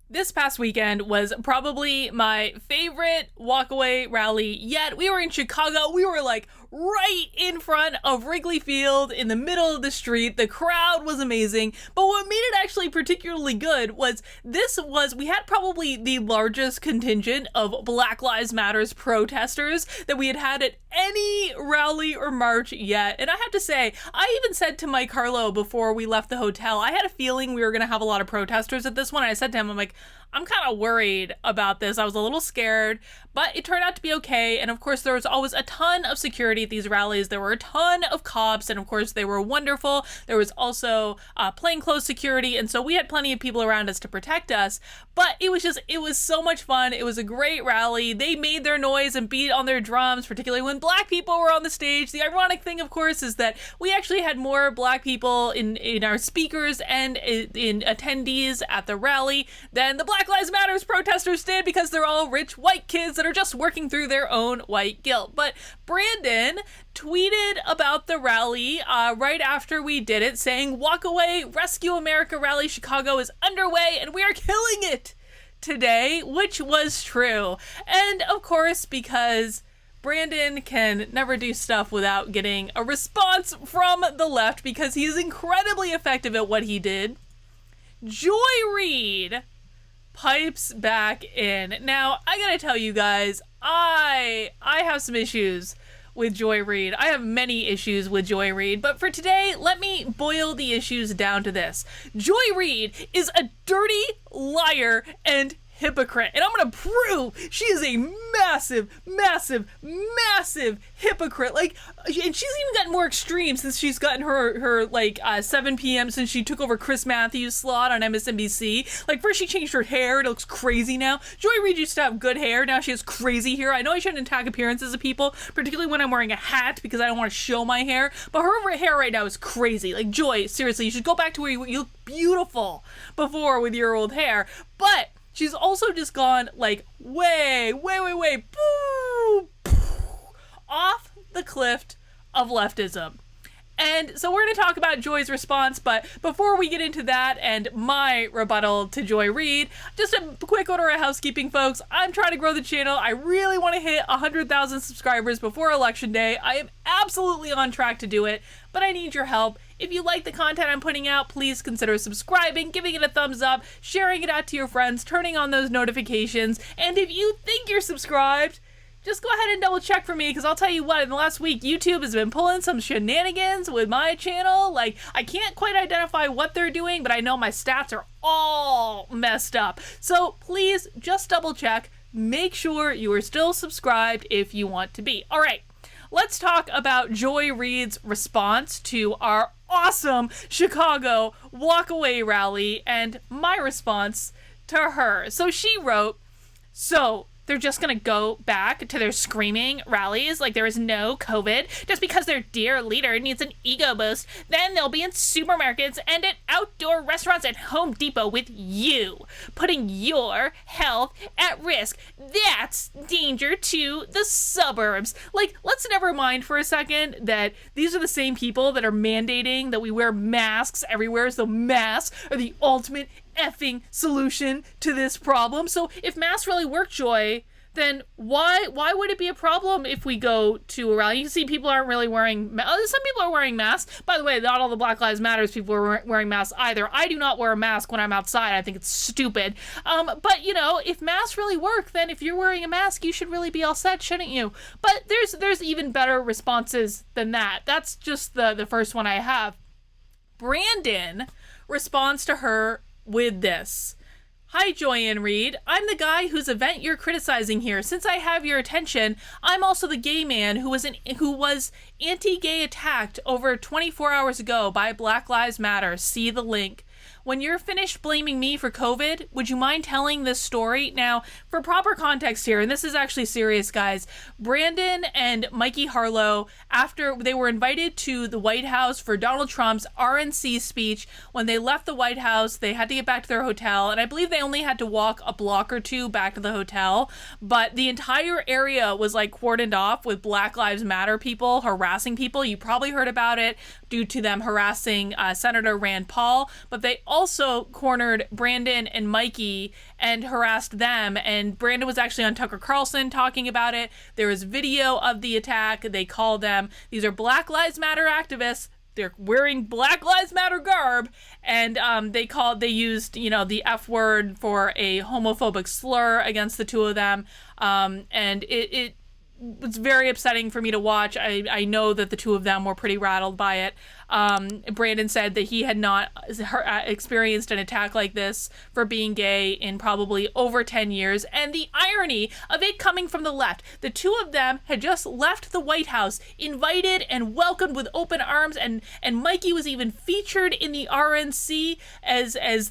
This past weekend was probably my favorite walkaway rally yet. We were in Chicago. We were like right in front of Wrigley Field in the middle of the street. The crowd was amazing. But what made it actually particularly good was we had probably the largest contingent of Black Lives Matters protesters that we had at any rally or march yet. And I have to say, I even said to Mike Harlow before we left the hotel, I had a feeling we were going to have a lot of protesters at this one. And I said to him, I'm like, I'm kind of worried about this. I was a little scared, but it turned out to be okay. And of course, there was always a ton of security at these rallies. There were a ton of cops, and of course, they were wonderful. There was also plainclothes security, and so we had plenty of people around us to protect us. But it was so much fun. It was a great rally. They made their noise and beat on their drums, particularly when black people were on the stage. The ironic thing, of course, is that we actually had more black people in our speakers and in attendees at the rally than the Black Lives Matters protesters did, because they're all rich white kids that are just working through their own white guilt. But Brandon tweeted about the rally right after we did it, saying, "Walk Away, Rescue America Rally Chicago is underway and we are killing it today," which was true. And of course, because Brandon can never do stuff without getting a response from the left, because he's incredibly effective at what he did, Joy Reid pipes back in. Now, I gotta tell you guys, I have some issues with Joy Reid. I have many issues with Joy Reid, but for today, let me boil the issues down to this. Joy Reid is a dirty liar and hypocrite, and I'm gonna prove she is a massive, massive, massive hypocrite. And she's even gotten more extreme since she's gotten her 7 p.m. since she took over Chris Matthews' slot on MSNBC. First she changed her hair; it looks crazy now. Joy Reid used to have good hair; now she has crazy hair. I know I shouldn't attack appearances of people, particularly when I'm wearing a hat, because I don't want to show my hair. But her hair right now is crazy. Joy, seriously, you should go back to where you looked beautiful before with your old hair. But she's also just gone way boo, off the cliff of leftism. And so we're going to talk about Joy's response, but before we get into that and my rebuttal to Joy Reid, just a quick order of housekeeping, folks. I'm trying to grow the channel. I really want to hit 100,000 subscribers before Election Day. I am absolutely on track to do it, but I need your help. If you like the content I'm putting out, please consider subscribing, giving it a thumbs up, sharing it out to your friends, turning on those notifications, and if you think you're subscribed, just go ahead and double check for me, because I'll tell you what, in the last week, YouTube has been pulling some shenanigans with my channel. I can't quite identify what they're doing, but I know my stats are all messed up. So please just double check. Make sure you are still subscribed if you want to be. All right, let's talk about Joy Reid's response to our awesome Chicago walkaway rally and my response to her. So she wrote, "So they're just gonna go back to their screaming rallies like there is no COVID just because their dear leader needs an ego boost. Then they'll be in supermarkets and at outdoor restaurants at Home Depot with you, putting your health at risk. That's danger to the suburbs." Let's never mind for a second that these are the same people that are mandating that we wear masks everywhere, so masks are the ultimate effing solution to this problem. So if masks really work, Joy, then why would it be a problem if we go to a rally? You can see people aren't really wearing some people are wearing masks. By the way, not all the Black Lives Matters people are wearing masks either. I do not wear a mask when I'm outside. I think it's stupid. But if masks really work, then if you're wearing a mask, you should really be all set, shouldn't you? But there's even better responses than that. That's just the first one I have. Brandon responds to her with this. "Hi, Joy and Reid. I'm the guy whose event you're criticizing here. Since I have your attention, I'm also the gay man who was anti-gay attacked over 24 hours ago by Black Lives Matter. See the link. When you're finished blaming me for COVID, would you mind telling this story?" Now, for proper context here, and this is actually serious, guys, Brandon and Mikey Harlow, after they were invited to the White House for Donald Trump's RNC speech, when they left the White House, they had to get back to their hotel, and I believe they only had to walk a block or two back to the hotel, but the entire area was cordoned off with Black Lives Matter people harassing people. You probably heard about it due to them harassing Senator Rand Paul, but they also cornered Brandon and Mikey and harassed them. And Brandon was actually on Tucker Carlson talking about it. There was video of the attack. They called them, these are Black Lives Matter activists. They're wearing Black Lives Matter garb, and they used, the F word for a homophobic slur against the two of them. And it was very upsetting for me to watch. I know that the two of them were pretty rattled by it. Brandon said that he had not experienced an attack like this for being gay in probably over 10 years. And the irony of it coming from the left, the two of them had just left the White House, invited and welcomed with open arms, and Mikey was even featured in the RNC as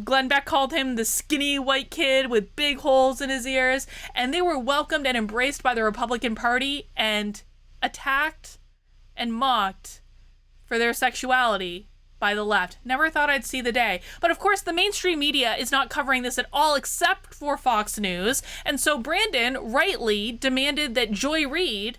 Glenn Beck called him, the skinny white kid with big holes in his ears. And they were welcomed and embraced by the Republican Party and attacked and mocked for their sexuality by the left. Never thought I'd see the day. But of course, the mainstream media is not covering this at all except for Fox News. And so Brandon rightly demanded that Joy Reid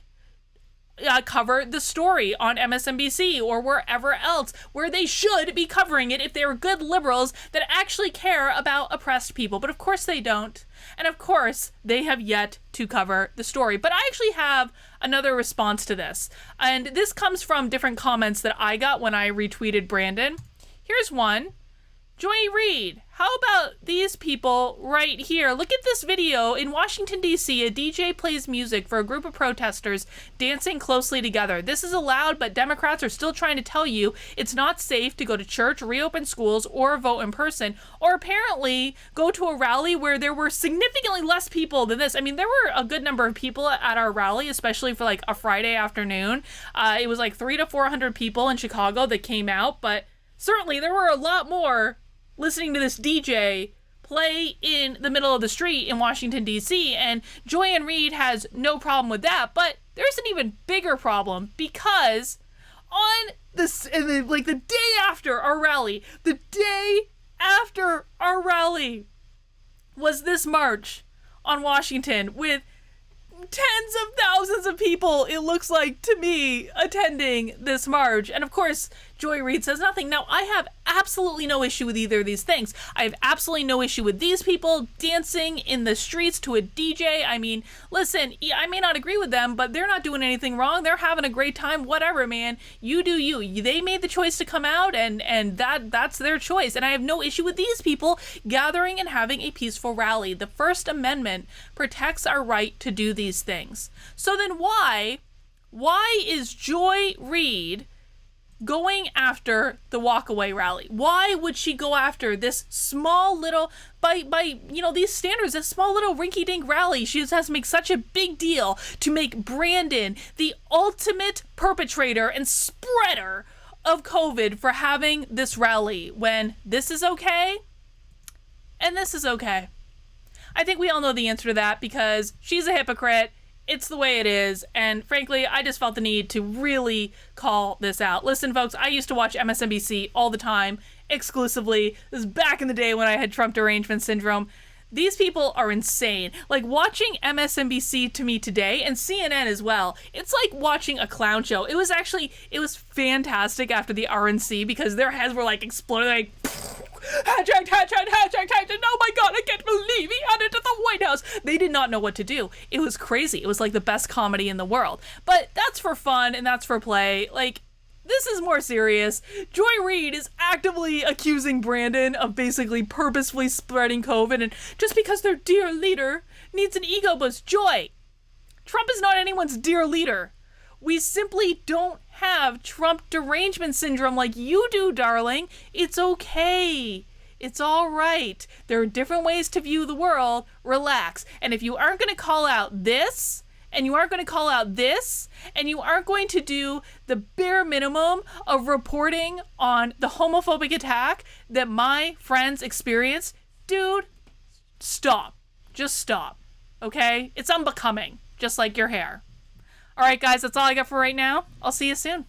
cover the story on MSNBC or wherever else where they should be covering it if they're good liberals that actually care about oppressed people. But of course they don't. And of course they have yet to cover the story. But I actually have another response to this. And this comes from different comments that I got when I retweeted Brandon. Here's one. Joy Reid, how about these people right here? Look at this video. In Washington, D.C., a DJ plays music for a group of protesters dancing closely together. This is allowed, but Democrats are still trying to tell you it's not safe to go to church, reopen schools, or vote in person, or apparently go to a rally where there were significantly less people than this. I mean, there were a good number of people at our rally, especially for like a Friday afternoon. It was like 300 to 400 people in Chicago that came out, but certainly there were a lot more listening to this DJ play in the middle of the street in Washington, D.C., and Joy Reid has no problem with that, but there's an even bigger problem because on this, the day after our rally, was this march on Washington with tens of thousands of people, it looks like to me, attending this march. And of course, Joy Reid says nothing. Now, I have absolutely no issue with either of these things. I have absolutely no issue with these people dancing in the streets to a DJ. I mean, listen, I may not agree with them, but they're not doing anything wrong. They're having a great time. Whatever, man. You do you. They made the choice to come out, and that's their choice. And I have no issue with these people gathering and having a peaceful rally. The First Amendment protects our right to do these things. So then why is Joy Reid going after the walkaway rally? Why would she go after this small little, by these standards, this small little rinky-dink rally? She just has to make such a big deal to make Brandon the ultimate perpetrator and spreader of COVID for having this rally when this is okay and this is okay. I think we all know the answer to that because she's a hypocrite. It's the way it is, and frankly, I just felt the need to really call this out. Listen, folks, I used to watch MSNBC all the time, exclusively. This is back in the day when I had Trump derangement syndrome. These people are insane. Like, watching MSNBC to me today, and CNN as well, it's like watching a clown show. It was fantastic after the RNC because their heads were like exploding, like, hashtag, and oh my God, I can't believe he had it at the White House. They did not know what to do. It was crazy. It was like the best comedy in the world. But that's for fun and that's for play. Like, this is more serious. Joy Reid is actively accusing Brandon of basically purposefully spreading COVID, and just because their dear leader needs an ego boost. Joy, Trump is not anyone's dear leader. We simply don't have Trump derangement syndrome like you do, darling. It's okay. It's all right. There are different ways to view the world. Relax. And if you aren't going to call out this, and you aren't going to call out this, and you aren't going to do the bare minimum of reporting on the homophobic attack that my friends experienced, dude, stop. Just stop. Okay? It's unbecoming. Just like your hair. All right, guys, that's all I got for right now. I'll see you soon.